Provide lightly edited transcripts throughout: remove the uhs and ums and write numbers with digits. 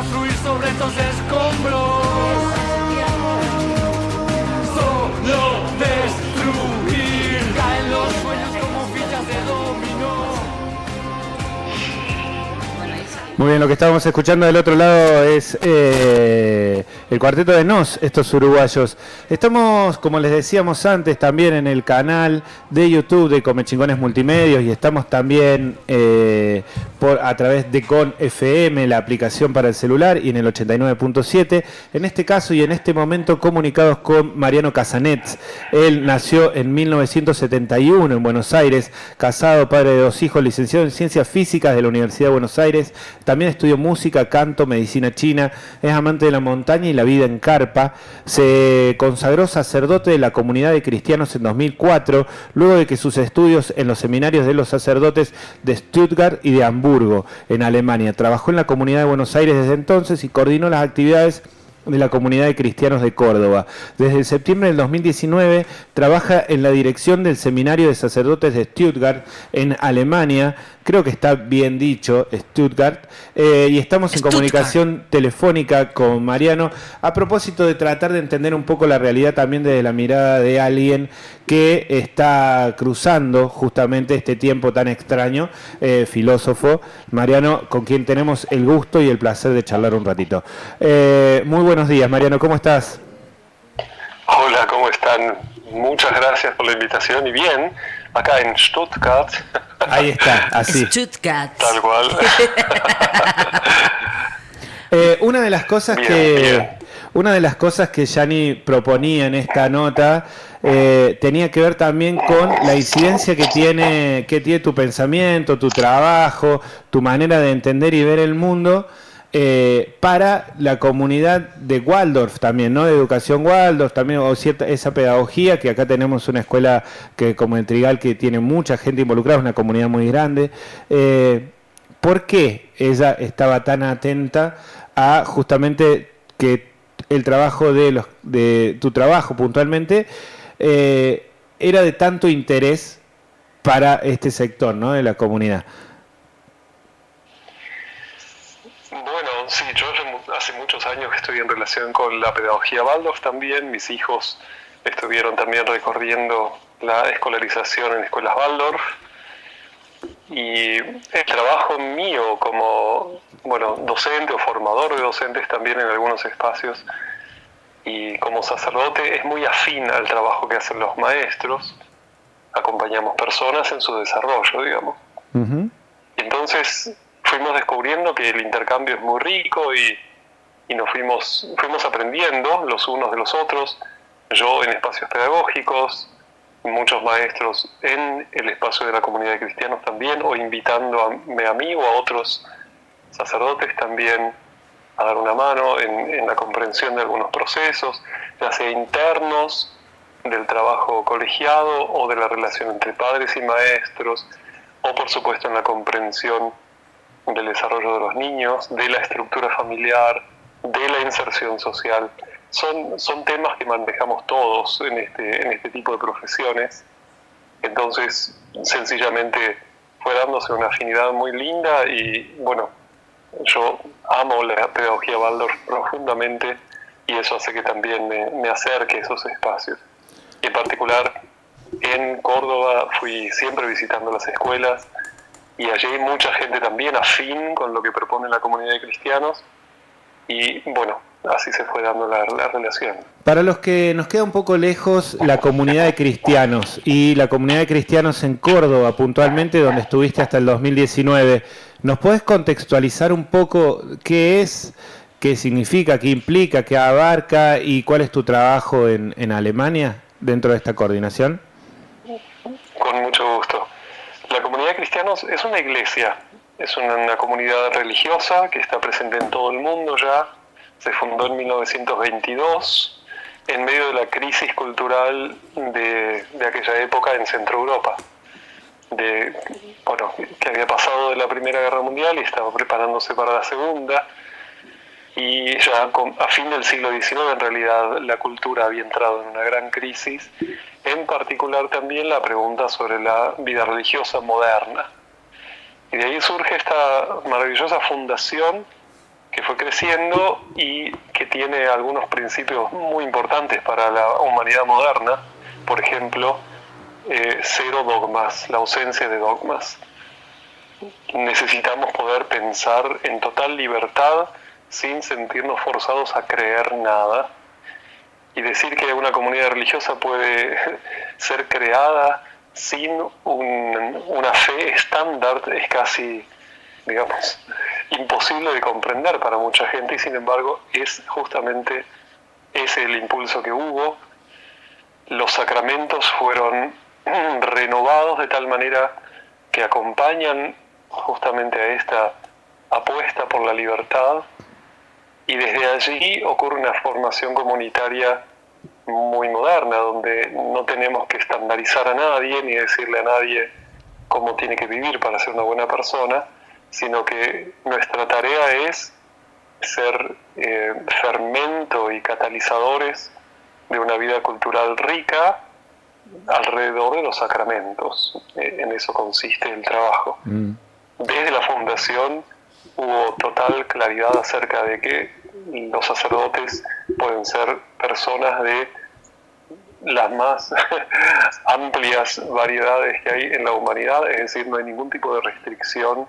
construir sobre estos escombros. Solo destruir. Caen los sueños como fichas de dominó. Muy bien, lo que estábamos escuchando del otro lado es el cuarteto de Nos, estos uruguayos. Estamos, como les decíamos antes, también en el canal de YouTube de Comechingones Multimedios y estamos también a través de Con FM, la aplicación para el celular, y en el 89.7. En este caso y en este momento comunicados con Mariano Casanets. Él nació en 1971 en Buenos Aires, casado, padre de 2 hijos, licenciado en Ciencias Físicas de la Universidad de Buenos Aires. También estudió música, canto, medicina china, es amante de la montaña y la vida en carpa. Se consagró sacerdote de la comunidad de cristianos en 2004, luego de que sus estudios en los seminarios de los sacerdotes de Stuttgart y de Hamburgo, en Alemania. Trabajó en la comunidad de Buenos Aires desde entonces y coordinó las actividades de la comunidad de cristianos de Córdoba. Desde septiembre del 2019 trabaja en la dirección del seminario de sacerdotes de Stuttgart en Alemania, creo que está bien dicho, Stuttgart, y estamos en comunicación telefónica con Mariano a propósito de tratar de entender un poco la realidad también desde la mirada de alguien que está cruzando justamente este tiempo tan extraño, filósofo. Mariano, con quien tenemos el gusto y el placer de charlar un ratito. Muy buenos días, Mariano, ¿cómo estás? Hola, ¿cómo están? Muchas gracias por la invitación y bien, acá en Stuttgart. Ahí está, así. Stuttgart. Tal cual. Una de las cosas Una de las cosas que Gianni proponía en esta nota tenía que ver también con la incidencia que tiene tu pensamiento, tu trabajo, tu manera de entender y ver el mundo para la comunidad de Waldorf también, ¿no? De educación Waldorf también, o cierta esa pedagogía, que acá tenemos una escuela que como en Trigal que tiene mucha gente involucrada, una comunidad muy grande. ¿Por qué ella estaba tan atenta a justamente que el trabajo de tu trabajo puntualmente era de tanto interés para este sector, ¿no? De la comunidad? Bueno, sí, yo hace muchos años que estoy en relación con la pedagogía Waldorf también. Mis hijos estuvieron también recorriendo la escolarización en escuelas Waldorf. Y el trabajo mío como, docente o formador de docentes también en algunos espacios y como sacerdote es muy afín al trabajo que hacen los maestros. Acompañamos personas en su desarrollo, digamos. Uh-huh. Entonces fuimos descubriendo que el intercambio es muy rico y nos fuimos aprendiendo los unos de los otros. Yo en espacios pedagógicos, muchos maestros en el espacio de la comunidad de cristianos también, o invitándome a mí o a otros sacerdotes también a dar una mano en la comprensión de algunos procesos, ya sea internos del trabajo colegiado o de la relación entre padres y maestros, o por supuesto en la comprensión del desarrollo de los niños, de la estructura familiar, de la inserción social. Son temas que manejamos todos en este tipo de profesiones. Entonces, sencillamente fue dándose una afinidad muy linda y, yo amo la pedagogía Waldorf profundamente y eso hace que también me acerque a esos espacios. En particular, en Córdoba fui siempre visitando las escuelas y allí hay mucha gente también afín con lo que propone la comunidad de cristianos y, así se fue dando la relación. Para los que nos queda un poco lejos la comunidad de cristianos y la comunidad de cristianos en Córdoba puntualmente, donde estuviste hasta el 2019, ¿nos podés contextualizar un poco qué es, qué significa, qué implica, qué abarca y cuál es tu trabajo en Alemania dentro de esta coordinación? Con mucho gusto. La comunidad de cristianos es una iglesia, es una comunidad religiosa que está presente en todo el mundo ya. Se fundó en 1922 en medio de la crisis cultural de aquella época en Centro Europa, que había pasado de la Primera Guerra Mundial y estaba preparándose para la Segunda, y ya a fin del siglo XIX en realidad la cultura había entrado en una gran crisis, en particular también la pregunta sobre la vida religiosa moderna. Y de ahí surge esta maravillosa fundación que fue creciendo y que tiene algunos principios muy importantes para la humanidad moderna. Por ejemplo, cero dogmas, la ausencia de dogmas. Necesitamos poder pensar en total libertad sin sentirnos forzados a creer nada. Y decir que una comunidad religiosa puede ser creada sin una fe estándar es casi, digamos, imposible de comprender para mucha gente, y sin embargo es justamente ese el impulso que hubo. Los sacramentos fueron renovados de tal manera que acompañan justamente a esta apuesta por la libertad, y desde allí ocurre una formación comunitaria muy moderna, donde no tenemos que estandarizar a nadie ni decirle a nadie cómo tiene que vivir para ser una buena persona, sino que nuestra tarea es ser fermento y catalizadores de una vida cultural rica alrededor de los sacramentos. En eso consiste el trabajo. Desde la fundación hubo total claridad acerca de que los sacerdotes pueden ser personas de las más amplias variedades que hay en la humanidad, es decir, no hay ningún tipo de restricción,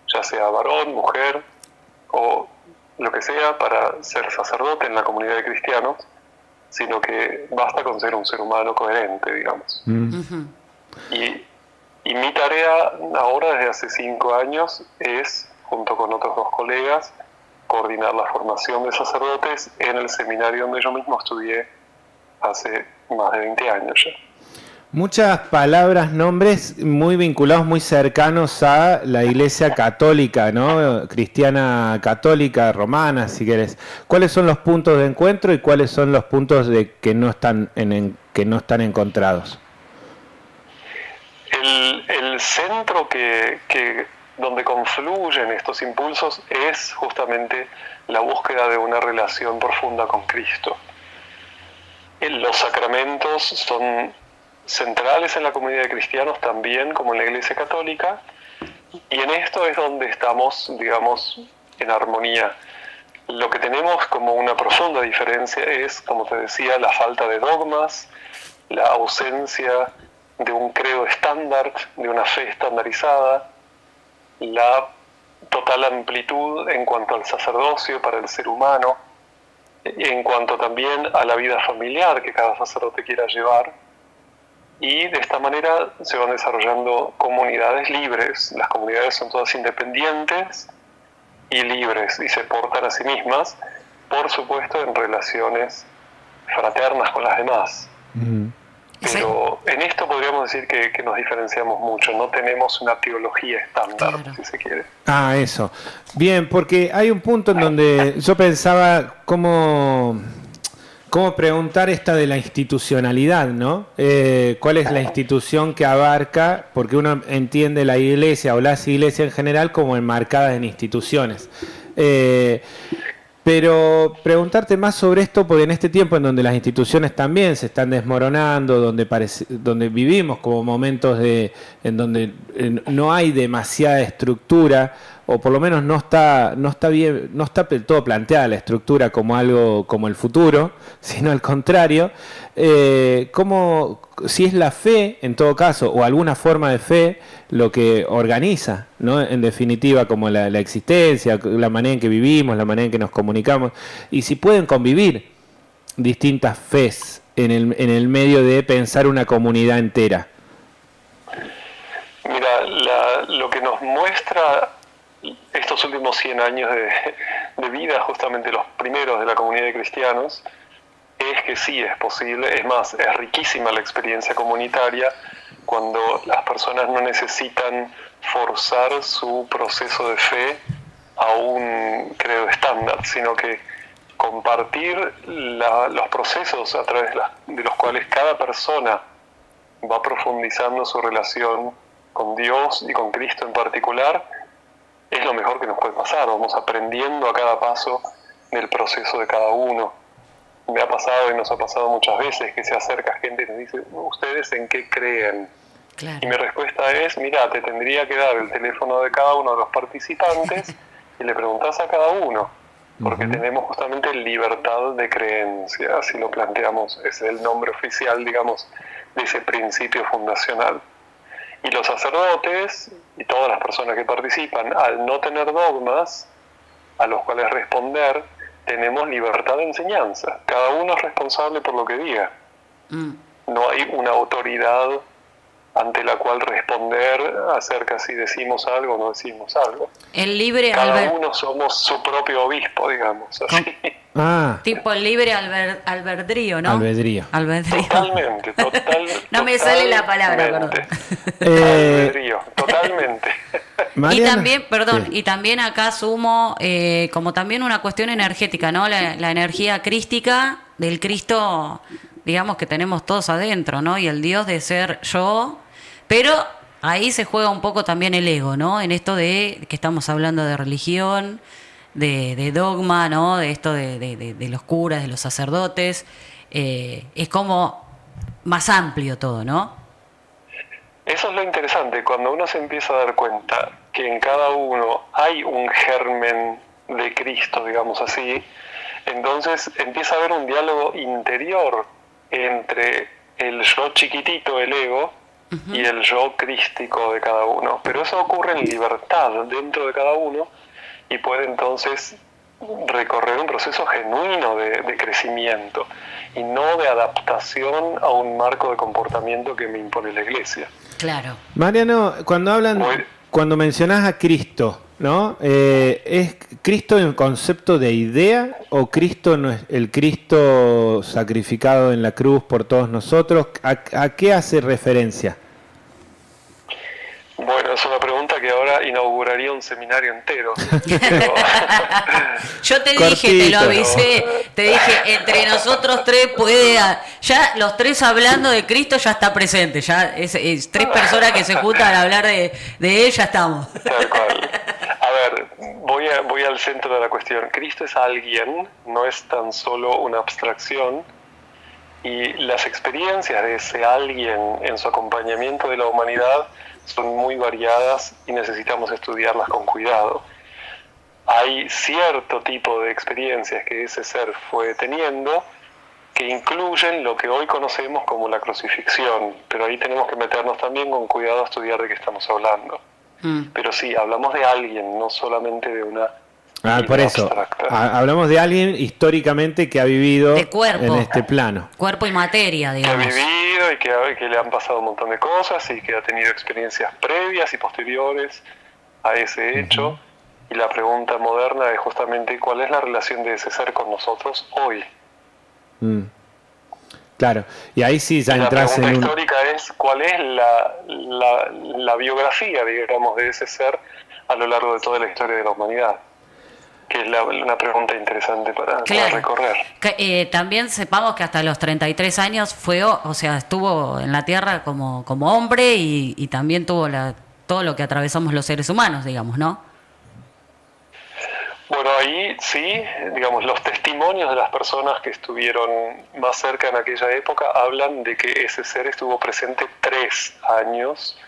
ya sea varón, mujer o lo que sea, para ser sacerdote en la comunidad de cristianos, sino que basta con ser un ser humano coherente, digamos. Y mi tarea ahora, desde hace 5 años, es, junto con otros 2 colegas, coordinar la formación de sacerdotes en el seminario donde yo mismo estudié hace más de 20 años ya. Muchas palabras, nombres muy vinculados, muy cercanos a la Iglesia católica, ¿no? Cristiana católica, romana, si querés. ¿Cuáles son los puntos de encuentro y cuáles son los puntos que no están encontrados? El centro donde confluyen estos impulsos es justamente la búsqueda de una relación profunda con Cristo. Los sacramentos son centrales en la comunidad de cristianos también, como en la Iglesia católica, y en esto es donde estamos, digamos, en armonía. Lo que tenemos como una profunda diferencia es, como te decía, la falta de dogmas, la ausencia de un credo estándar, de una fe estandarizada, la total amplitud en cuanto al sacerdocio para el ser humano, en cuanto también a la vida familiar que cada sacerdote quiera llevar, y de esta manera se van desarrollando comunidades libres. Las comunidades son todas independientes y libres y se portan a sí mismas, por supuesto en relaciones fraternas con las demás. Pero en esto podríamos decir que nos diferenciamos mucho, no tenemos una teología estándar, claro, si se quiere. Ah, eso. Bien, porque hay un punto en donde yo pensaba cómo preguntar esta de la institucionalidad, ¿no? ¿Cuál es la institución que abarca? Porque uno entiende la iglesia o las iglesias en general como enmarcadas en instituciones. Pero preguntarte más sobre esto, porque en este tiempo en donde las instituciones también se están desmoronando, donde vivimos como momentos en donde no hay demasiada estructura, o por lo menos no está bien, no está del todo planteada la estructura como algo como el futuro, sino al contrario, si es la fe, en todo caso, o alguna forma de fe, lo que organiza, ¿no? En definitiva, como la existencia, la manera en que vivimos, la manera en que nos comunicamos, y si pueden convivir distintas fes en el medio de pensar una comunidad entera. Mira, lo que nos muestra estos últimos 100 años de vida, justamente los primeros de la comunidad de cristianos, es que sí es posible. Es más, es riquísima la experiencia comunitaria cuando las personas no necesitan forzar su proceso de fe a un credo estándar, sino que compartir los procesos a través de los cuales cada persona va profundizando su relación con Dios y con Cristo en particular, es lo mejor que nos puede pasar. Vamos aprendiendo a cada paso del proceso de cada uno. Me ha pasado y nos ha pasado muchas veces que se acerca gente y nos dice: ¿ustedes en qué creen? Claro. Y mi respuesta es: mira, te tendría que dar el teléfono de cada uno de los participantes y le preguntás a cada uno. porque tenemos justamente libertad de creencia, así lo planteamos, es el nombre oficial, digamos, de ese principio fundacional. Y los sacerdotes y todas las personas que participan, al no tener dogmas a los cuales responder, tenemos libertad de enseñanza. Cada uno es responsable por lo que diga. No hay una autoridad ante la cual responder acerca si decimos algo o no decimos algo. El libre Cada uno somos su propio obispo, digamos, así. Tipo el libre albedrío, ¿no? Albedrío. Totalmente. No me sale la palabra, perdón. Albedrío, totalmente. Y también, y también acá sumo como también una cuestión energética, ¿no? La energía crística del Cristo, digamos, que tenemos todos adentro, ¿no? Y el Dios de ser yo, pero ahí se juega un poco también el ego, ¿no? En esto de que estamos hablando de religión, de dogma, ¿no? De esto de los curas, de los sacerdotes, es como más amplio todo, ¿no? Eso es lo interesante, cuando uno se empieza a dar cuenta que en cada uno hay un germen de Cristo, digamos así, entonces empieza a haber un diálogo interior entre el yo chiquitito, el ego, y el yo crístico de cada uno. Pero eso ocurre en libertad dentro de cada uno y puede entonces recorrer un proceso genuino de crecimiento y no de adaptación a un marco de comportamiento que me impone la Iglesia. Claro. Mariano, cuando mencionás a Cristo, ¿no? ¿Es Cristo en concepto de idea o Cristo no es el Cristo sacrificado en la cruz por todos nosotros? ¿A qué hace referencia? Bueno, es una pregunta que ahora inauguraría un seminario entero. Yo te dije, te lo avisé, te dije, entre nosotros tres puede... Ya los tres hablando de Cristo ya está presente, ya es tres personas que se juntan a hablar de él, ya estamos. Tal cual. A ver, voy al centro de la cuestión. Cristo es alguien, no es tan solo una abstracción, y las experiencias de ese alguien en su acompañamiento de la humanidad son muy variadas y necesitamos estudiarlas con cuidado. Hay cierto tipo de experiencias que ese ser fue teniendo que incluyen lo que hoy conocemos como la crucifixión, pero ahí tenemos que meternos también con cuidado a estudiar de qué estamos hablando. Pero sí, hablamos de alguien, no solamente de una por eso, hablamos de alguien históricamente que ha vivido de cuerpo, en este plano. Cuerpo y materia, digamos. Que ha vivido y que le han pasado un montón de cosas y que ha tenido experiencias previas y posteriores a ese hecho. Y la pregunta moderna es justamente cuál es la relación de ese ser con nosotros hoy. Claro, y ahí sí ya entras en la pregunta histórica es cuál es la biografía, digamos, de ese ser a lo largo de toda la historia de la humanidad. Que es una pregunta interesante para recorrer. También sepamos que hasta los 33 años estuvo en la Tierra como hombre y también tuvo todo lo que atravesamos los seres humanos, digamos, ¿no? Bueno, ahí sí, digamos, los testimonios de las personas que estuvieron más cerca en aquella época hablan de que ese ser estuvo presente 3 años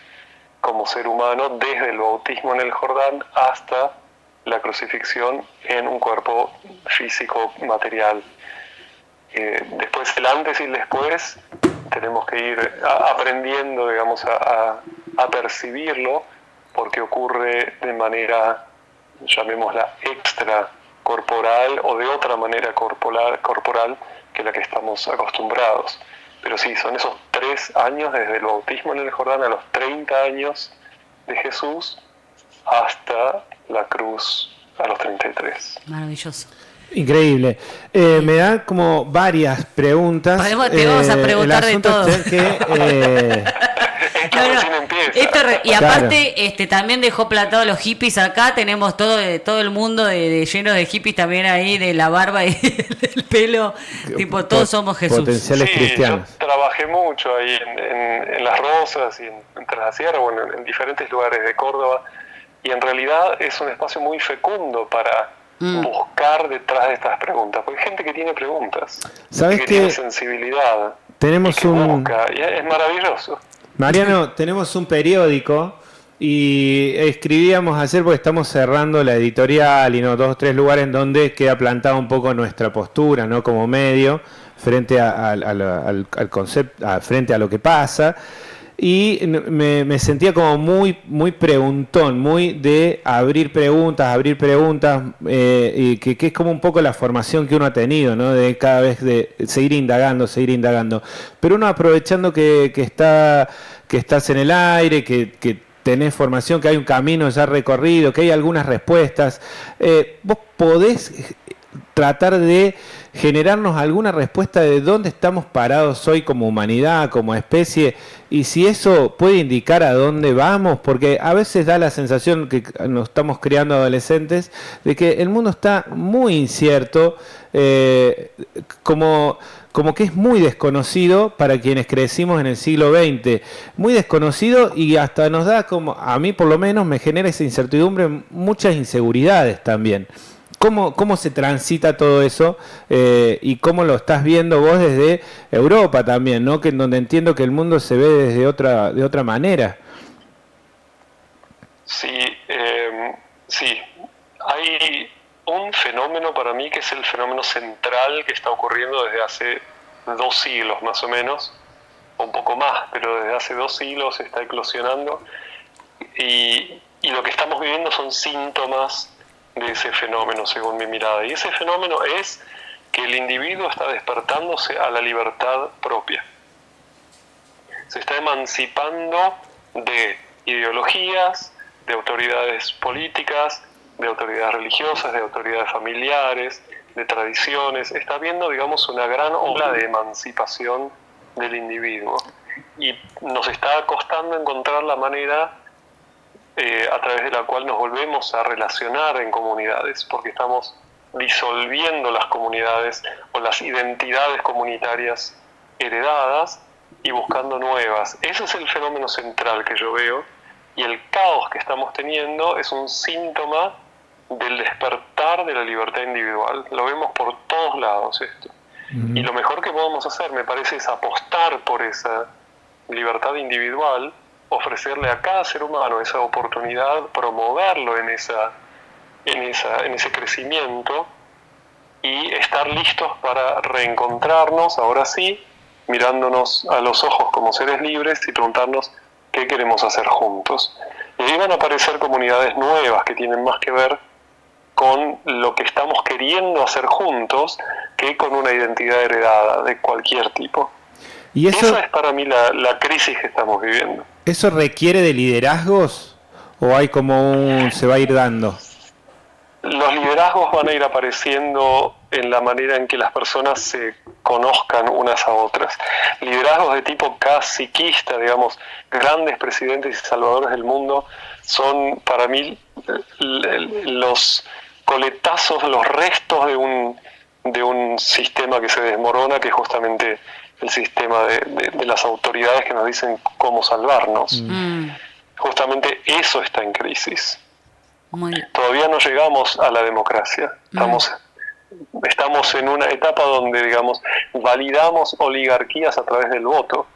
como ser humano, desde el bautismo en el Jordán hasta la crucifixión en un cuerpo físico material. Después el antes y el después tenemos que ir aprendiendo, digamos, a percibirlo, porque ocurre de manera, llamémosla, extracorporal o de otra manera corporal que la que estamos acostumbrados. Pero sí, son esos 3 años desde el bautismo en el Jordán a los 30 años de Jesús hasta la cruz a los 33. Maravilloso. Increíble. Me dan como varias preguntas. Te vamos a preguntar de todo. Y aparte, también dejó plantado los hippies acá. Tenemos todo el mundo lleno de hippies también ahí, de la barba y del pelo. Tipo, todos somos Jesús. Potenciales cristianos. Yo trabajé mucho ahí en Las Rosas y en Tras la Sierra, bueno, en diferentes lugares de Córdoba. Y en realidad es un espacio muy fecundo para buscar detrás de estas preguntas, porque hay gente que tiene preguntas, ¿sabes que tiene sensibilidad, tenemos busca, y es maravilloso. Mariano, tenemos un periódico Y escribíamos ayer porque estamos cerrando la editorial y no 2 o 3 lugares en donde queda plantada un poco nuestra postura, ¿no? Como medio frente al concepto, frente a lo que pasa. Y me sentía como muy preguntón, muy de abrir preguntas, y que es como un poco la formación que uno ha tenido, ¿no? De cada vez de seguir indagando. Pero uno aprovechando que estás en el aire, que tenés formación, que hay un camino ya recorrido, que hay algunas respuestas, vos podés tratar de generarnos alguna respuesta de dónde estamos parados hoy como humanidad, como especie, y si eso puede indicar a dónde vamos, porque a veces da la sensación que nos estamos criando adolescentes de que el mundo está muy incierto, como que es muy desconocido para quienes crecimos en el siglo XX, muy desconocido, y hasta nos da, como a mí por lo menos me genera esa incertidumbre, muchas inseguridades también. ¿Cómo se transita todo eso y cómo lo estás viendo vos desde Europa también, ¿no? Que en donde entiendo que el mundo se ve de otra manera. Sí, sí. Hay un fenómeno para mí que es el fenómeno central que está ocurriendo desde hace 2 siglos más o menos, o un poco más, pero desde hace 2 siglos está eclosionando, y lo que estamos viviendo son síntomas de ese fenómeno, según mi mirada. Y ese fenómeno es que el individuo está despertándose a la libertad propia. Se está emancipando de ideologías, de autoridades políticas, de autoridades religiosas, de autoridades familiares, de tradiciones. Está habiendo, digamos, una gran ola de emancipación del individuo. Y nos está costando encontrar la manera a través de la cual nos volvemos a relacionar en comunidades, porque estamos disolviendo las comunidades o las identidades comunitarias heredadas y buscando nuevas. Ese es el fenómeno central que yo veo, y el caos que estamos teniendo es un síntoma del despertar de la libertad individual. Lo vemos por todos lados esto. Y lo mejor que podemos hacer, me parece, es apostar por esa libertad individual, ofrecerle a cada ser humano esa oportunidad, promoverlo en ese crecimiento, y estar listos para reencontrarnos, ahora sí, mirándonos a los ojos como seres libres y preguntarnos qué queremos hacer juntos. Y ahí van a aparecer comunidades nuevas que tienen más que ver con lo que estamos queriendo hacer juntos que con una identidad heredada de cualquier tipo. ¿Y eso, esa es para mí la crisis que estamos viviendo? ¿Eso requiere de liderazgos o hay como se va a ir dando? Los liderazgos van a ir apareciendo en la manera en que las personas se conozcan unas a otras. Liderazgos de tipo caciquista, digamos, grandes presidentes y salvadores del mundo, son para mí los coletazos, los restos de un sistema que se desmorona, que es justamente el sistema de las autoridades que nos dicen cómo salvarnos. Justamente eso está en crisis. Todavía no llegamos a la democracia. Estamos en una etapa donde, digamos, validamos oligarquías a través del voto,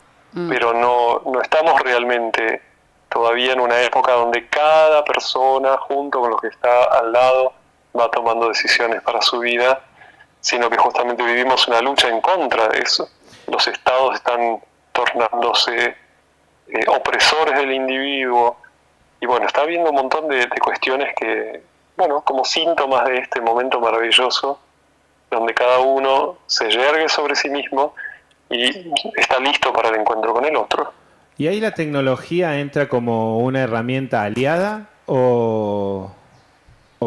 pero no estamos realmente todavía en una época donde cada persona, junto con los que está al lado, va tomando decisiones para su vida, sino que justamente vivimos una lucha en contra de eso. Los estados están tornándose opresores del individuo, y bueno, está habiendo un montón de cuestiones que, bueno, como síntomas de este momento maravilloso, donde cada uno se yergue sobre sí mismo y está listo para el encuentro con el otro. ¿Y ahí la tecnología entra como una herramienta aliada o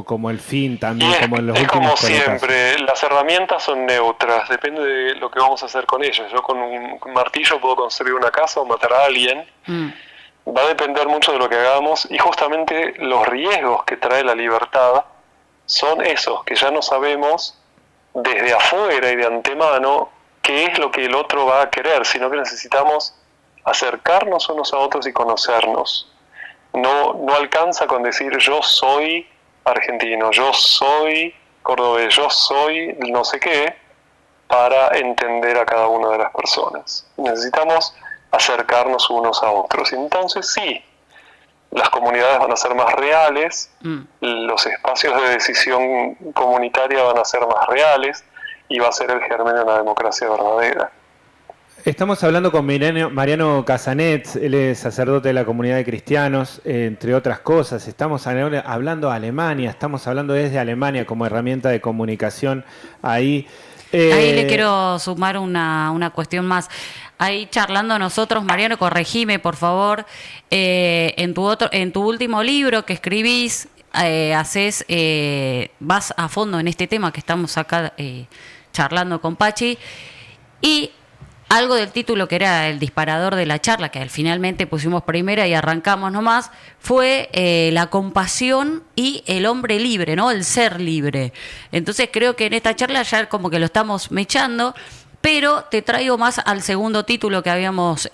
como el fin también, como en los últimos como siempre, las herramientas son neutras, depende de lo que vamos a hacer con ellas. Yo con un martillo puedo construir una casa o matar a alguien. Va a depender mucho de lo que hagamos, y justamente los riesgos que trae la libertad son esos, que ya no sabemos desde afuera y de antemano qué es lo que el otro va a querer, sino que necesitamos acercarnos unos a otros y conocernos. No alcanza con decir yo soy argentino, yo soy cordobés, yo soy no sé qué, para entender a cada una de las personas. Necesitamos acercarnos unos a otros. Entonces sí, las comunidades van a ser más reales, los espacios de decisión comunitaria van a ser más reales y va a ser el germen de una democracia verdadera. Estamos hablando con Mariano Casanet, él es sacerdote de la comunidad de cristianos, entre otras cosas. Estamos hablando de Alemania, estamos hablando desde Alemania como herramienta de comunicación ahí. Ahí le quiero sumar una cuestión más. Ahí charlando nosotros, Mariano, corregime por favor, en tu último libro que escribís, vas a fondo en este tema que estamos acá charlando con Pachi, y algo del título que era el disparador de la charla, que finalmente pusimos primera y arrancamos nomás, fue la compasión y el hombre libre, ¿no? El ser libre. Entonces creo que en esta charla ya como que lo estamos mechando, pero te traigo más al segundo título que habíamos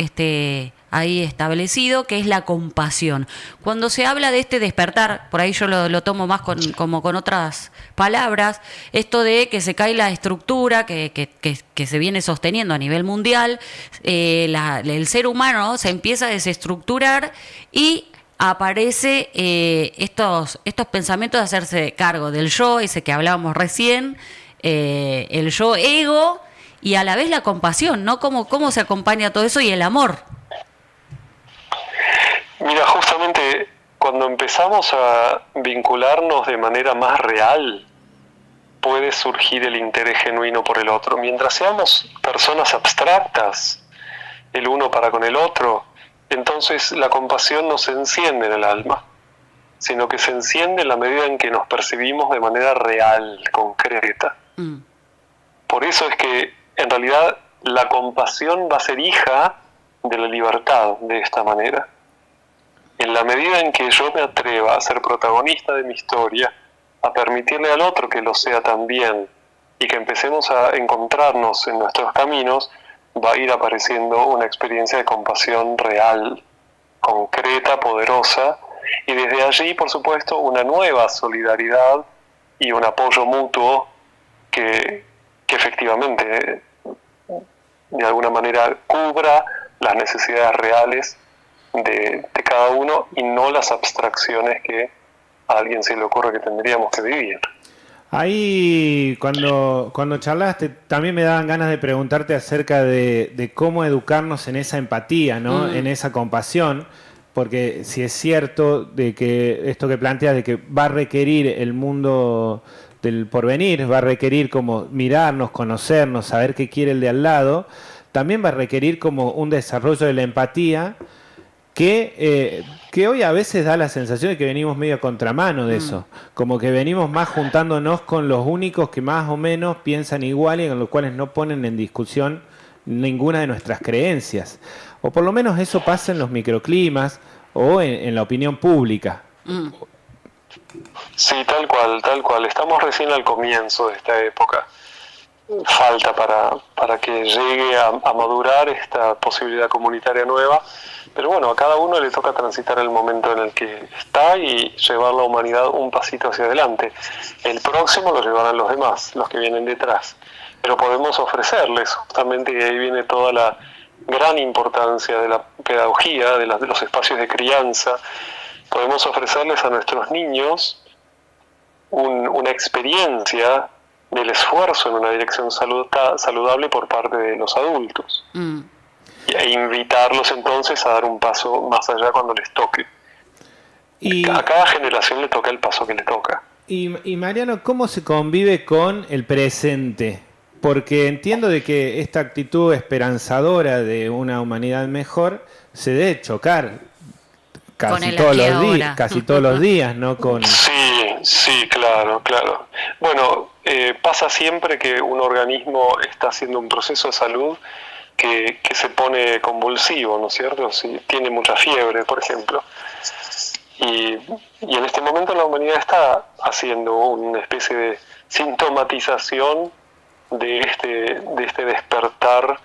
ahí establecido, que es la compasión. Cuando se habla de este despertar, por ahí yo lo tomo más como con otras palabras, esto de que se cae la estructura que se viene sosteniendo a nivel mundial, el ser humano se empieza a desestructurar y aparece estos pensamientos de hacerse cargo del yo, ese que hablábamos recién, el yo ego, y a la vez la compasión, ¿no? ¿Cómo se acompaña todo eso y el amor? Mira, justamente cuando empezamos a vincularnos de manera más real, puede surgir el interés genuino por el otro. Mientras seamos personas abstractas, el uno para con el otro, entonces la compasión no se enciende en el alma, sino que se enciende en la medida en que nos percibimos de manera real, concreta. Por eso es que en realidad la compasión va a ser hija de la libertad de esta manera. En la medida en que yo me atreva a ser protagonista de mi historia, a permitirle al otro que lo sea también, y que empecemos a encontrarnos en nuestros caminos, va a ir apareciendo una experiencia de compasión real, concreta, poderosa, y desde allí, por supuesto, una nueva solidaridad y un apoyo mutuo que efectivamente de alguna manera cubra las necesidades reales de cada uno y no las abstracciones que a alguien se le ocurre que tendríamos que vivir. Ahí, cuando charlaste, también me daban ganas de preguntarte acerca de cómo educarnos en esa empatía, ¿no? En esa compasión, porque si es cierto de que esto que planteas de que va a requerir el mundo del porvenir, va a requerir como mirarnos, conocernos, saber qué quiere el de al lado, también va a requerir como un desarrollo de la empatía que hoy a veces da la sensación de que venimos medio a contramano de eso, como que venimos más juntándonos con los únicos que más o menos piensan igual y con los cuales no ponen en discusión ninguna de nuestras creencias, o por lo menos eso pasa en los microclimas o en la opinión pública. Sí, tal cual. Estamos recién al comienzo de esta época. Falta para que llegue a madurar esta posibilidad comunitaria nueva, pero bueno, a cada uno le toca transitar el momento en el que está y llevar la humanidad un pasito hacia adelante. El próximo lo llevarán los demás, los que vienen detrás, pero podemos ofrecerles, justamente, y ahí viene toda la gran importancia de la pedagogía, de los espacios de crianza. Podemos ofrecerles a nuestros niños una experiencia del esfuerzo en una dirección saludable por parte de los adultos. E invitarlos entonces a dar un paso más allá cuando les toque. A cada generación le toca el paso que le toca. Y Mariano, ¿cómo se convive con el presente? Porque entiendo de que esta actitud esperanzadora de una humanidad mejor se debe chocar casi todos los días, ¿no? Sí, claro. Bueno, pasa siempre que un organismo está haciendo un proceso de salud que se pone convulsivo, ¿no es cierto? Si tiene mucha fiebre, por ejemplo. Y en este momento la humanidad está haciendo una especie de sintomatización de este despertar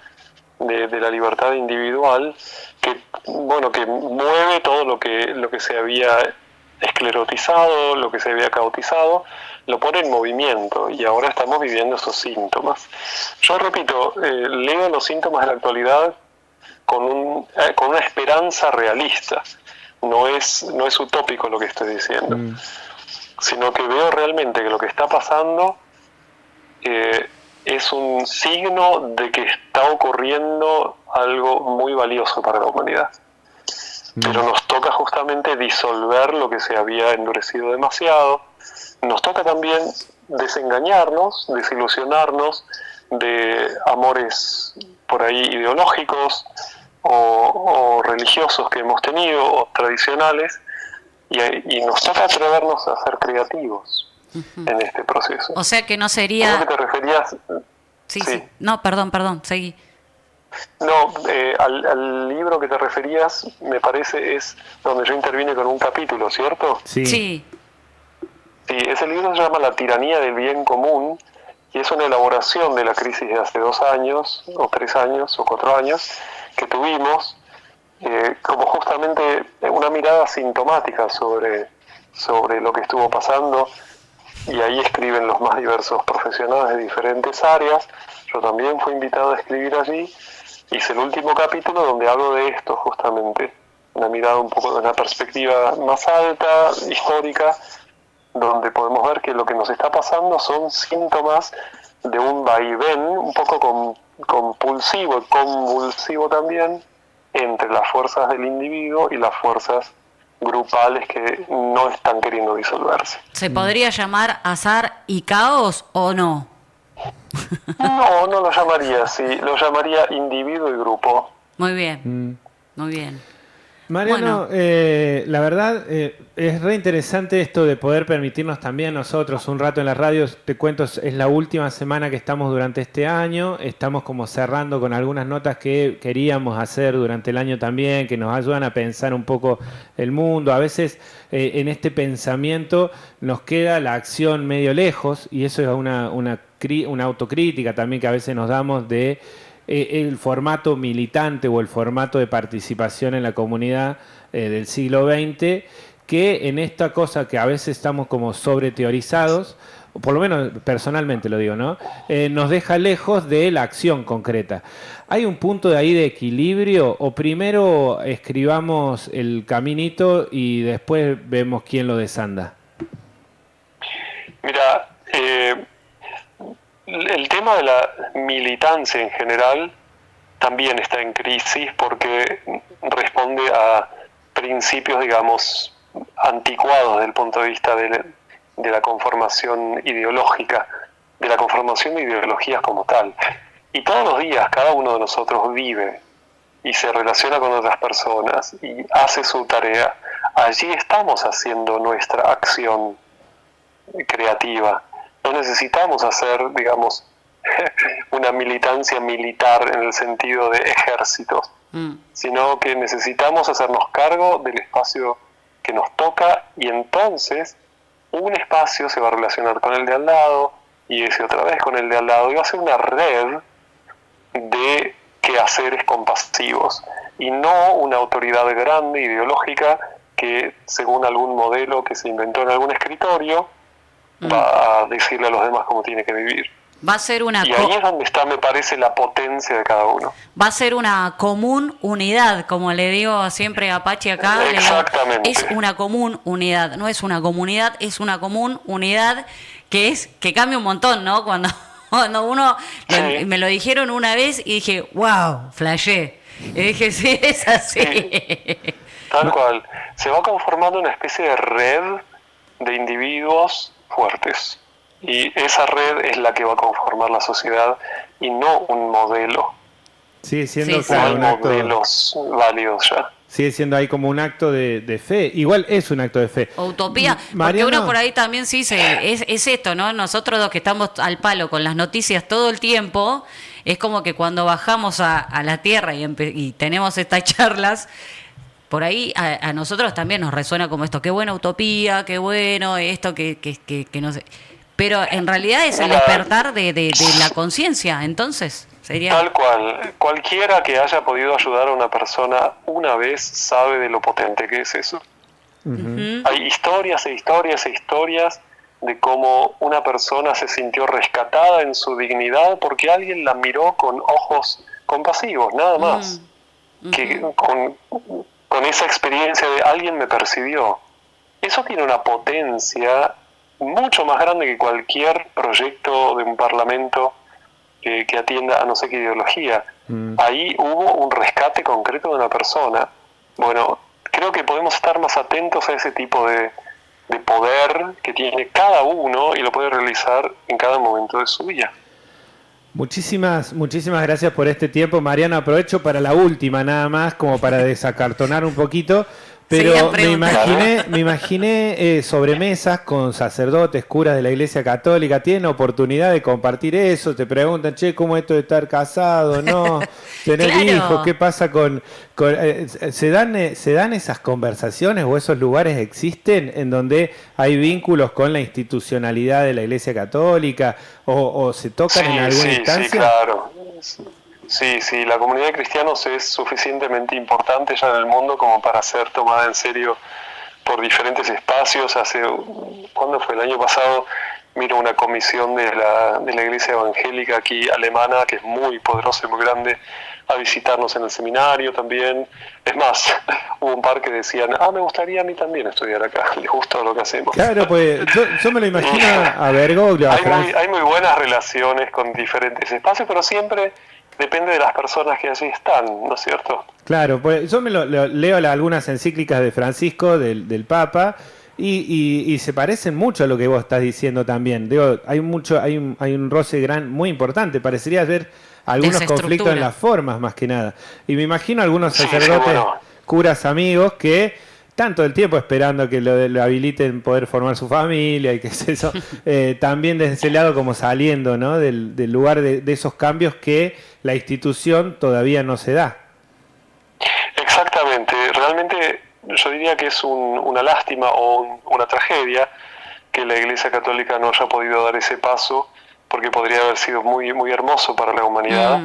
de la libertad individual que mueve todo lo que se había esclerotizado, lo que se había caotizado, lo pone en movimiento y ahora estamos viviendo esos síntomas. Yo repito, leo los síntomas de la actualidad con una esperanza realista no es utópico lo que estoy diciendo, sino que veo realmente que lo que está pasando es un signo de que está ocurriendo algo muy valioso para la humanidad. Pero nos toca justamente disolver lo que se había endurecido demasiado. Nos toca también desengañarnos, desilusionarnos de amores por ahí ideológicos o religiosos que hemos tenido, o tradicionales, y nos toca atrevernos a ser creativos en este proceso. O sea que no sería... ¿A lo que te referías? Sí. No, perdón, seguí. No, al libro que te referías, me parece, es donde yo intervine con un capítulo, ¿cierto? Sí. Sí, ese libro se llama La tiranía del bien común, y es una elaboración de la crisis de hace 2 años, o 3 años, o 4 años, que tuvimos, como justamente una mirada sintomática sobre lo que estuvo pasando, y ahí escriben los más diversos profesionales de diferentes áreas. Yo también fui invitado a escribir allí. Hice el último capítulo donde hablo de esto justamente, una mirada un poco de una perspectiva más alta, histórica, donde podemos ver que lo que nos está pasando son síntomas de un vaivén un poco compulsivo y convulsivo también entre las fuerzas del individuo y las fuerzas grupales que no están queriendo disolverse. ¿Se podría llamar azar y caos o no? No lo llamaría así, lo llamaría individuo y grupo. Muy bien, muy bien. Mariano, la verdad es re interesante esto de poder permitirnos también nosotros un rato en la radio. Te cuento, es la última semana que estamos durante este año. Estamos como cerrando con algunas notas que queríamos hacer durante el año también, que nos ayudan a pensar un poco el mundo. A veces en este pensamiento nos queda la acción medio lejos, y eso es una autocrítica también que a veces nos damos de el formato militante o el formato de participación en la comunidad del siglo XX, que en esta cosa que a veces estamos como sobreteorizados, o por lo menos personalmente lo digo, ¿no? Nos deja lejos de la acción concreta. ¿Hay un punto de ahí de equilibrio, o primero escribamos el caminito y después vemos quién lo desanda? Mira, el tema de la militancia en general también está en crisis porque responde a principios, digamos, anticuados desde el punto de vista de la conformación ideológica, de la conformación de ideologías como tal. Y todos los días cada uno de nosotros vive y se relaciona con otras personas y hace su tarea. Allí estamos haciendo nuestra acción creativa. No necesitamos hacer, digamos, una militancia militar en el sentido de ejércitos, sino que necesitamos hacernos cargo del espacio que nos toca, y entonces un espacio se va a relacionar con el de al lado, y ese otra vez con el de al lado, y va a ser una red de quehaceres compasivos, y no una autoridad grande, ideológica, que según algún modelo que se inventó en algún escritorio, va a decirle a los demás cómo tiene que vivir. Va a ser una y ahí es donde está, me parece, la potencia de cada uno. Va a ser una común unidad, como le digo siempre a Pachi acá. Exactamente. Es una común unidad, no es una comunidad, es una común unidad que cambia un montón, ¿no? Cuando uno, sí, me lo dijeron una vez y dije, wow, flashé. Y dije, sí, es así. Sí, tal cual. Se va conformando una especie de red de individuos fuertes, y esa red es la que va a conformar la sociedad y no un modelo. Sigue siendo un acto, modelos válidos ya. Sigue siendo ahí como un acto de fe. Igual es un acto de fe. Utopía. Mariano, porque uno por ahí también es esto, ¿no? Nosotros los que estamos al palo con las noticias todo el tiempo, es como que cuando bajamos a la tierra y tenemos estas charlas, por ahí a nosotros también nos resuena como esto, qué buena utopía, qué bueno esto, que no sé. Pero en realidad es el despertar de la conciencia, entonces sería... Tal cual. Cualquiera que haya podido ayudar a una persona una vez sabe de lo potente que es eso. Hay historias e historias e historias de cómo una persona se sintió rescatada en su dignidad porque alguien la miró con ojos compasivos, nada más. Que con con esa experiencia de alguien me percibió. Eso tiene una potencia mucho más grande que cualquier proyecto de un parlamento que atienda a no sé qué ideología. Ahí hubo un rescate concreto de una persona. Bueno, creo que podemos estar más atentos a ese tipo de poder que tiene cada uno y lo puede realizar en cada momento de su vida. Muchísimas gracias por este tiempo, Mariano. Aprovecho para la última nada más, como para desacartonar un poquito. Pero me imaginé sobremesas con sacerdotes, curas de la Iglesia Católica. ¿Tienen oportunidad de compartir eso? Te preguntan, che, ¿cómo es esto de estar casado? No, tener Claro. hijos, ¿qué pasa con ¿se dan esas conversaciones o esos lugares existen en donde hay vínculos con la institucionalidad de la Iglesia Católica o se tocan en alguna instancia? Sí, claro. Sí, la comunidad de cristianos es suficientemente importante ya en el mundo como para ser tomada en serio por diferentes espacios. ¿Cuándo fue? El año pasado vino una comisión de la Iglesia Evangélica aquí alemana, que es muy poderosa y muy grande, a visitarnos en el seminario también. Es más, hubo un par que decían, me gustaría a mí también estudiar acá, les gusta lo que hacemos. Claro, pues yo me lo imagino a Bergoglio. Hay muy buenas relaciones con diferentes espacios, pero siempre depende de las personas que allí están, ¿no es cierto? Claro, pues yo me leo algunas encíclicas de Francisco, del Papa, y se parecen mucho a lo que vos estás diciendo también. Digo, hay un roce muy importante. Parecería haber algunos conflictos en las formas, más que nada. Y me imagino algunos sacerdotes, curas amigos, que tanto el tiempo esperando que lo habiliten poder formar su familia y qué es eso, también desde ese lado como saliendo, ¿no? del lugar de esos cambios que la institución todavía no se da. Exactamente, realmente yo diría que es una lástima o una tragedia que la Iglesia Católica no haya podido dar ese paso, porque podría haber sido muy, muy hermoso para la humanidad,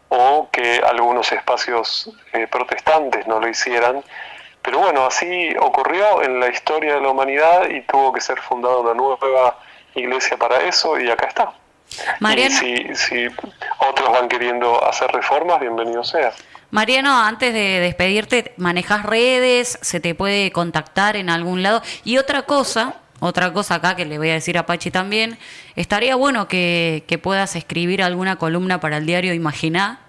o que algunos espacios protestantes no lo hicieran. Pero bueno, así ocurrió en la historia de la humanidad y tuvo que ser fundada una nueva iglesia para eso, y acá está. Mariano, y si otros van queriendo hacer reformas, bienvenido sea. Mariano, antes de despedirte, ¿manejás redes? ¿Se te puede contactar en algún lado? Y otra cosa acá que le voy a decir a Pachi también, estaría bueno que puedas escribir alguna columna para el diario Imaginá.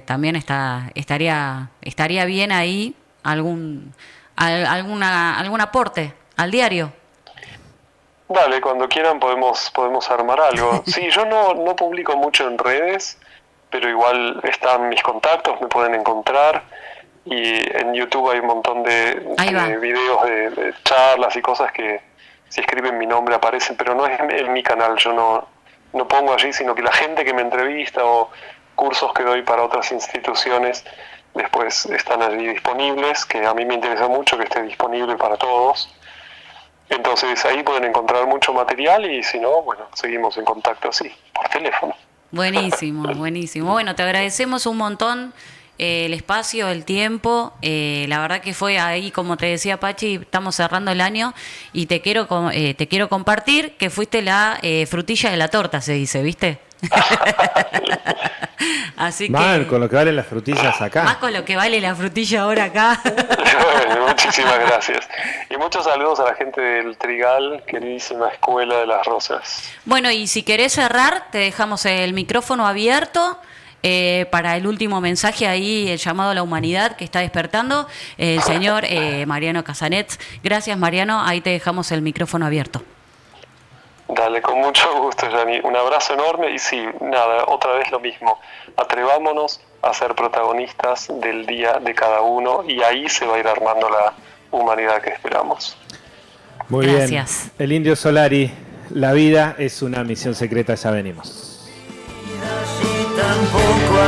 También estaría bien ahí algún aporte al diario. Dale, cuando quieran podemos armar algo. Sí, yo no publico mucho en redes, pero igual están mis contactos, me pueden encontrar. Y en YouTube hay un montón de videos de charlas y cosas que si escriben mi nombre aparecen, pero no es en mi canal, yo no pongo allí, sino que la gente que me entrevista o cursos que doy para otras instituciones después están allí disponibles, que a mí me interesa mucho que esté disponible para todos. Entonces ahí pueden encontrar mucho material y si no, bueno, seguimos en contacto así, por teléfono. Buenísimo, buenísimo. Bueno, te agradecemos un montón el espacio, el tiempo. La verdad que fue ahí, como te decía Pachi, estamos cerrando el año y te quiero compartir que fuiste la frutilla de la torta, se dice, ¿viste? Así Mal, que con lo que valen las frutillas acá. más con lo que vale la frutilla ahora acá. Bueno, muchísimas gracias. Y muchos saludos a la gente del Trigal, queridísima Escuela de las Rosas. Bueno, y si querés cerrar, te dejamos el micrófono abierto para el último mensaje ahí, el llamado a la humanidad que está despertando el señor Mariano Casanets. Gracias, Mariano, ahí te dejamos el micrófono abierto. Dale, con mucho gusto, Yani. Un abrazo enorme y sí, nada, otra vez lo mismo. Atrevámonos a ser protagonistas del día de cada uno y ahí se va a ir armando la humanidad que esperamos. Muy Gracias. bien. El Indio Solari, la vida es una misión secreta, ya venimos. Tampoco